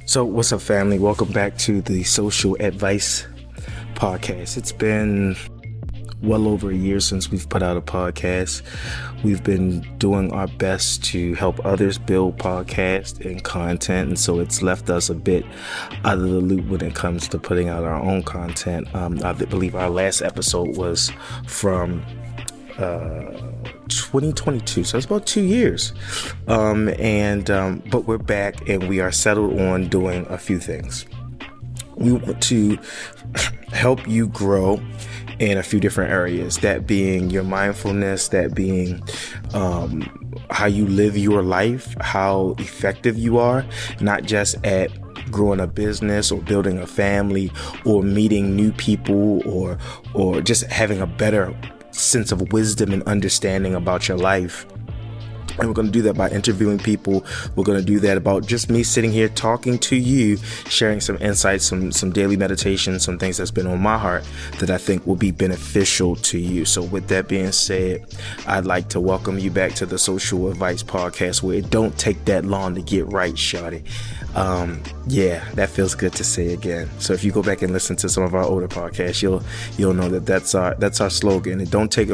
So, what's up, family? Welcome back to the Social Advice Podcast. It's been well over a year since we've put out a podcast. We've been doing our best to help others build podcasts and content, and so it's left us a bit out of the loop when it comes to putting out our own content. I believe our last episode was from 2022, so it's about 2 years, but we're back and we are settled on doing a few things. We want to help you grow in a few different areas, that being your mindfulness, that being how you live your life, how effective you are, not just at growing a business or building a family or meeting new people or just having a better sense of wisdom and understanding about your life. And we're going to do that by interviewing people. We're going to do that about just me sitting here talking to you, sharing some insights, some daily meditation, some things that's been on my heart that I think will be beneficial to you. So with that being said, I'd like to welcome you back to the Social Advice Podcast, where it don't take that long to get right, shawty. Yeah, that feels good to say again. So if you go back and listen to some of our older podcasts, you'll know that that's our slogan. It don't take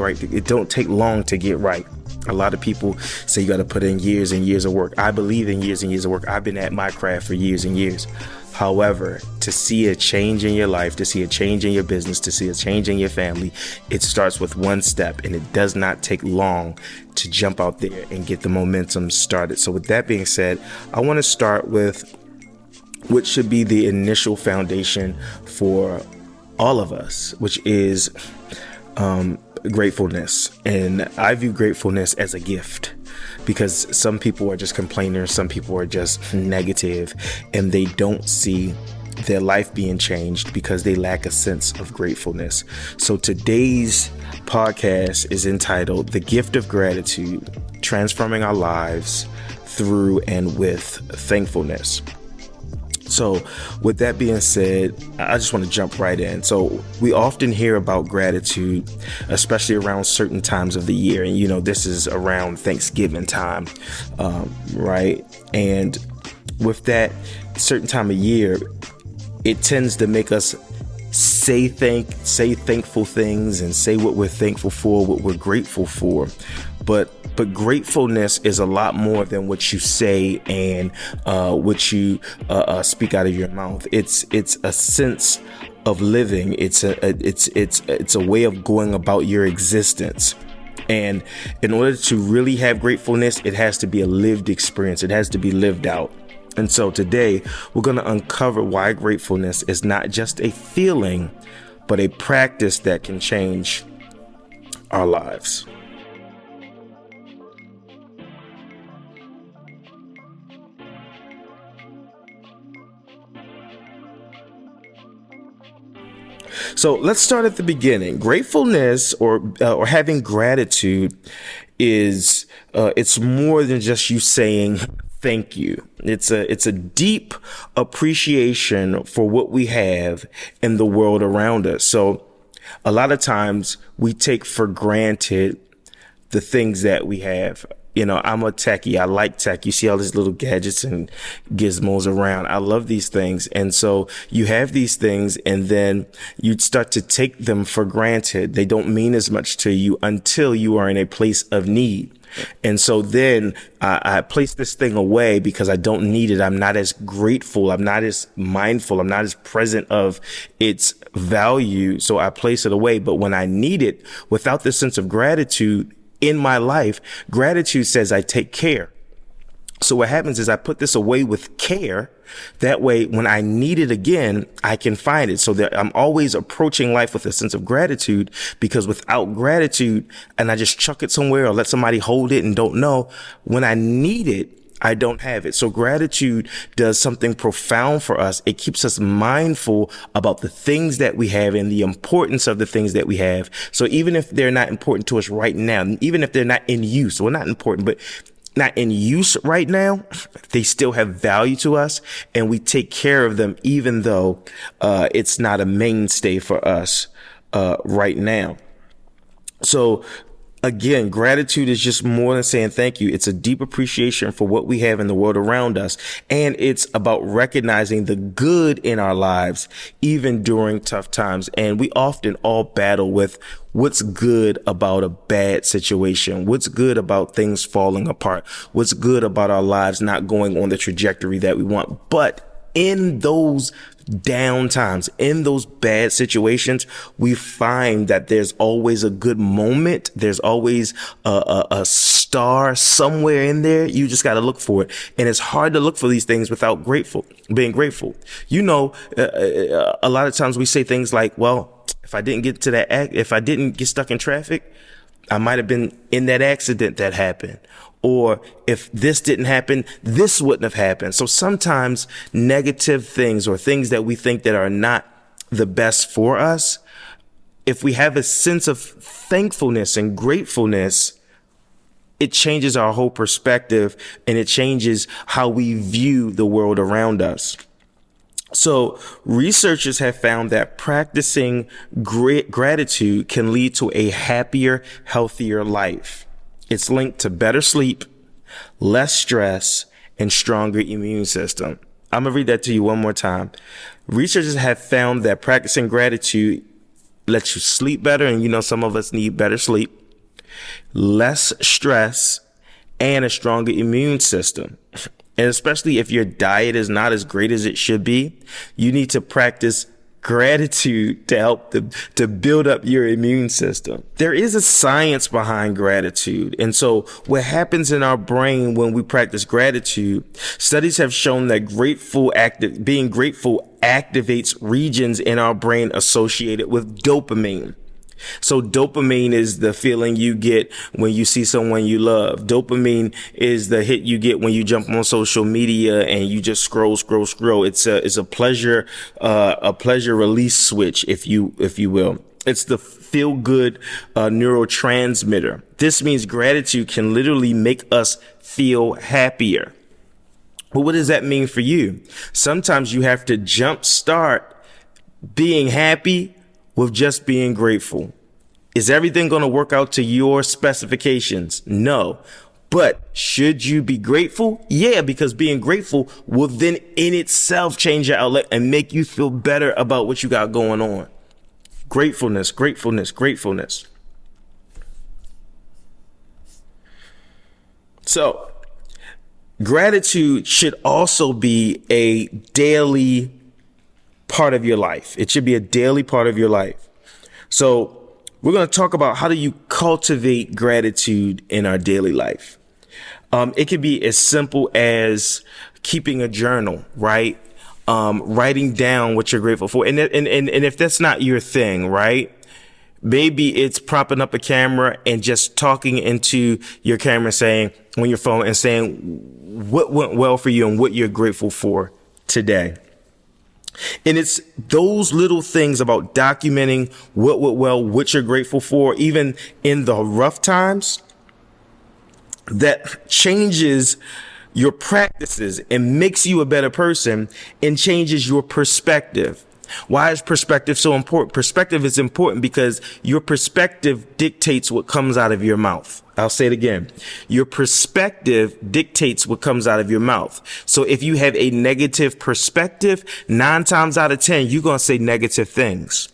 long to get right. A lot of people say you got to put in years and years of work. I believe in years and years of work. I've been at my craft for years and years. However, to see a change in your life, to see a change in your business, to see a change in your family, it starts with one step, and it does not take long to jump out there and get the momentum started. So with that being said, I want to start with what should be the initial foundation for all of us, which is gratefulness. And I view gratefulness as a gift, because some people are just complainers, some people are just negative, and they don't see their life being changed because they lack a sense of gratefulness. So today's podcast is entitled The Gift of Gratitude, Transforming Our Lives Through and With Thankfulness. So with that being said, I just want to jump right in. So we often hear about gratitude, especially around certain times of the year. And, this is around Thanksgiving time, right? And with that certain time of year, it tends to make us say thankful things and say what we're thankful for, what we're grateful for. But gratefulness is a lot more than what you say and what you speak out of your mouth. It's a sense of living. It's a way of going about your existence. And in order to really have gratefulness, it has to be a lived experience. It has to be lived out. And so today we're going to uncover why gratefulness is not just a feeling, but a practice that can change our lives. So let's start at the beginning. Gratefulness or having gratitude is it's more than just you saying thank you. It's a deep appreciation for what we have in the world around us. So a lot of times we take for granted the things that we have. I'm a techie. I like tech. You see all these little gadgets and gizmos around. I love these things. And so you have these things and then you start to take them for granted. They don't mean as much to you until you are in a place of need. And so then I place this thing away because I don't need it. I'm not as grateful. I'm not as mindful. I'm not as present of its value. So I place it away. But when I need it, without this sense of gratitude in my life, gratitude says I take care. So what happens is I put this away with care. That way, when I need it again, I can find it. So that I'm always approaching life with a sense of gratitude, because without gratitude, and I just chuck it somewhere or let somebody hold it and don't know, when I need it, I don't have it. So gratitude does something profound for us. It keeps us mindful about the things that we have and the importance of the things that we have. So even if they're not important to us right now, even if they're not in use, well, not important, but not in use right now, they still have value to us, and we take care of them even though it's not a mainstay for us right now. So Again, gratitude is just more than saying thank you. It's a deep appreciation for what we have in the world around us. And it's about recognizing the good in our lives, even during tough times. And we often all battle with what's good about a bad situation. What's good about things falling apart? What's good about our lives not going on the trajectory that we want? But in those down times, in those bad situations, we find that there's always a good moment. There's always a star somewhere in there. You just got to look for it. And it's hard to look for these things without being grateful. A lot of times we say things like, well, if I didn't get stuck in traffic, I might have been in that accident that happened. Or if this didn't happen, this wouldn't have happened. So sometimes negative things or things that we think that are not the best for us, if we have a sense of thankfulness and gratefulness, it changes our whole perspective and it changes how we view the world around us. So researchers have found that practicing gratitude can lead to a happier, healthier life. It's linked to better sleep, less stress, and stronger immune system. I'm going to read that to you one more time. Researchers have found that practicing gratitude lets you sleep better, and some of us need better sleep, less stress, and a stronger immune system. And especially if your diet is not as great as it should be, you need to practice gratitude to help to build up your immune system. There is a science behind gratitude. And so what happens in our brain when we practice gratitude, studies have shown that being grateful activates regions in our brain associated with dopamine. So dopamine is the feeling you get when you see someone you love. Dopamine is the hit you get when you jump on social media and you just scroll. It's a pleasure release switch, if you will. It's the feel good neurotransmitter. This means gratitude can literally make us feel happier. But what does that mean for you? Sometimes you have to jumpstart being happy with just being grateful. Is everything going to work out to your specifications? No. But should you be grateful? Yeah, because being grateful will then in itself change your outlet and make you feel better about what you got going on. Gratefulness. So, gratitude should also be a daily part of your life. It should be a daily part of your life. So we're going to talk about how do you cultivate gratitude in our daily life. It can be as simple as keeping a journal, right? Writing down what you're grateful for. And if that's not your thing, right? Maybe it's propping up a camera and just talking into your camera on your phone and saying what went well for you and what you're grateful for today. And it's those little things about documenting what went well, what you're grateful for, even in the rough times, that changes your practices and makes you a better person and changes your perspective. Why is perspective so important? Perspective is important because your perspective dictates what comes out of your mouth. I'll say it again. Your perspective dictates what comes out of your mouth. So if you have a negative perspective, 9 times out of 10, you're going to say negative things.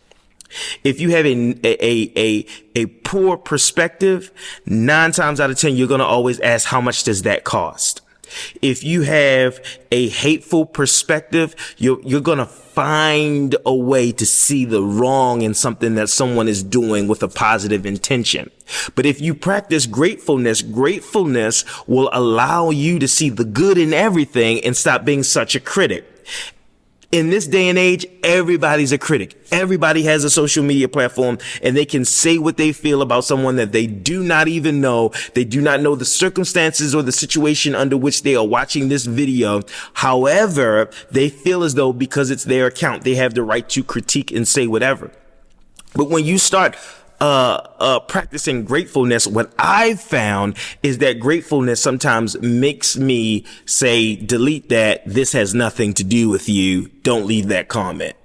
If you have a poor perspective, 9 times out of 10, you're going to always ask, how much does that cost? If you have a hateful perspective, you're going to find a way to see the wrong in something that someone is doing with a positive intention. But if you practice gratefulness will allow you to see the good in everything and stop being such a critic. In this day and age, everybody's a critic. Everybody has a social media platform and they can say what they feel about someone that they do not even know. They do not know the circumstances or the situation under which they are watching this video. However, they feel as though because it's their account, they have the right to critique and say whatever. But when you start practicing gratefulness, what I've found is that gratefulness sometimes makes me say, delete that. This has nothing to do with you. Don't leave that comment.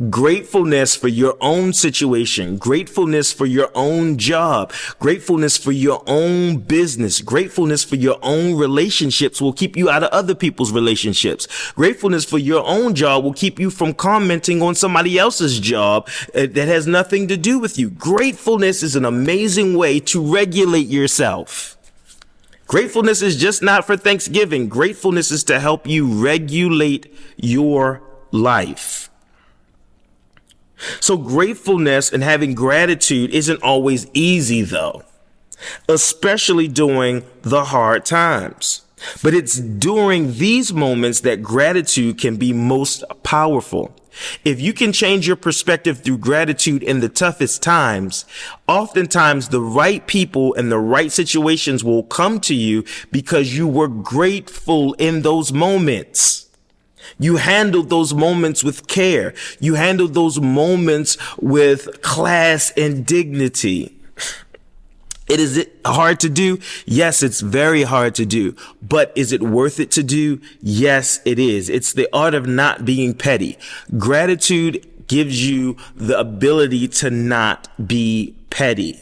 Gratefulness for your own situation, gratefulness for your own job, gratefulness for your own business, gratefulness for your own relationships will keep you out of other people's relationships. Gratefulness for your own job will keep you from commenting on somebody else's job that has nothing to do with you. Gratefulness is an amazing way to regulate yourself. Gratefulness is just not for Thanksgiving. Gratefulness is to help you regulate your life. So gratefulness and having gratitude isn't always easy, though, especially during the hard times. But it's during these moments that gratitude can be most powerful. If you can change your perspective through gratitude in the toughest times, oftentimes the right people and the right situations will come to you because you were grateful in those moments. You handled those moments with care. You handled those moments with class and dignity. Is it hard to do? Yes, it's very hard to do. But is it worth it to do? Yes, it is. It's the art of not being petty. Gratitude gives you the ability to not be petty.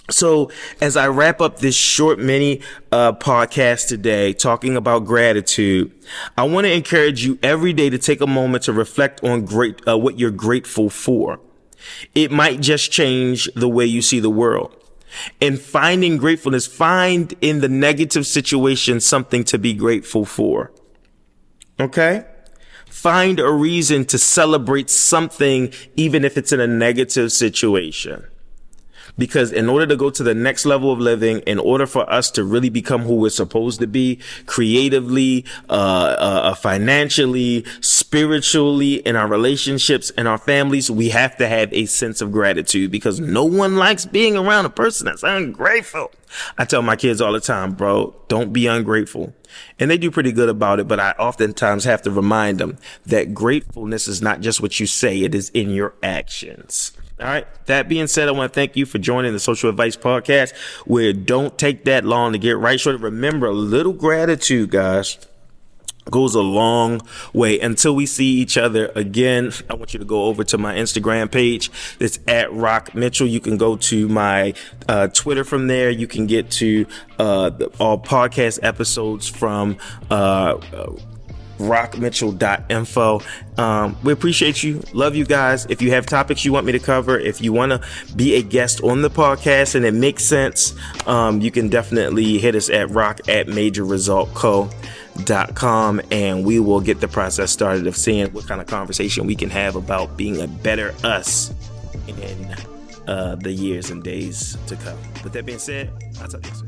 So as I wrap up this short mini podcast today talking about gratitude, I want to encourage you every day to take a moment to reflect on what you're grateful for. It might just change the way you see the world. And finding gratefulness, find in the negative situation something to be grateful for. Okay? Find a reason to celebrate something, even if it's in a negative situation. Because in order to go to the next level of living, in order for us to really become who we're supposed to be, creatively, financially, spiritually, in our relationships and our families, we have to have a sense of gratitude, because no one likes being around a person that's ungrateful. I tell my kids all the time, bro, don't be ungrateful. And they do pretty good about it, but I oftentimes have to remind them that gratefulness is not just what you say, it is in your actions. All right. That being said, I want to thank you for joining the Social Advice Podcast, where it don't take that long to get right short. Remember, a little gratitude, guys, goes a long way. Until we see each other again, I want you to go over to my Instagram page. It's at Rock Mitchell. You can go to my Twitter from there. You can get to all podcast episodes from rockmitchell.info. We appreciate you. Love you guys. If you have topics you want me to cover, if you want to be a guest on the podcast and it makes sense, you can definitely hit us at rock@majorresultco.com, and we will get the process started of seeing what kind of conversation we can have about being a better us in the years and days to come. With that being said, I'll talk to you soon.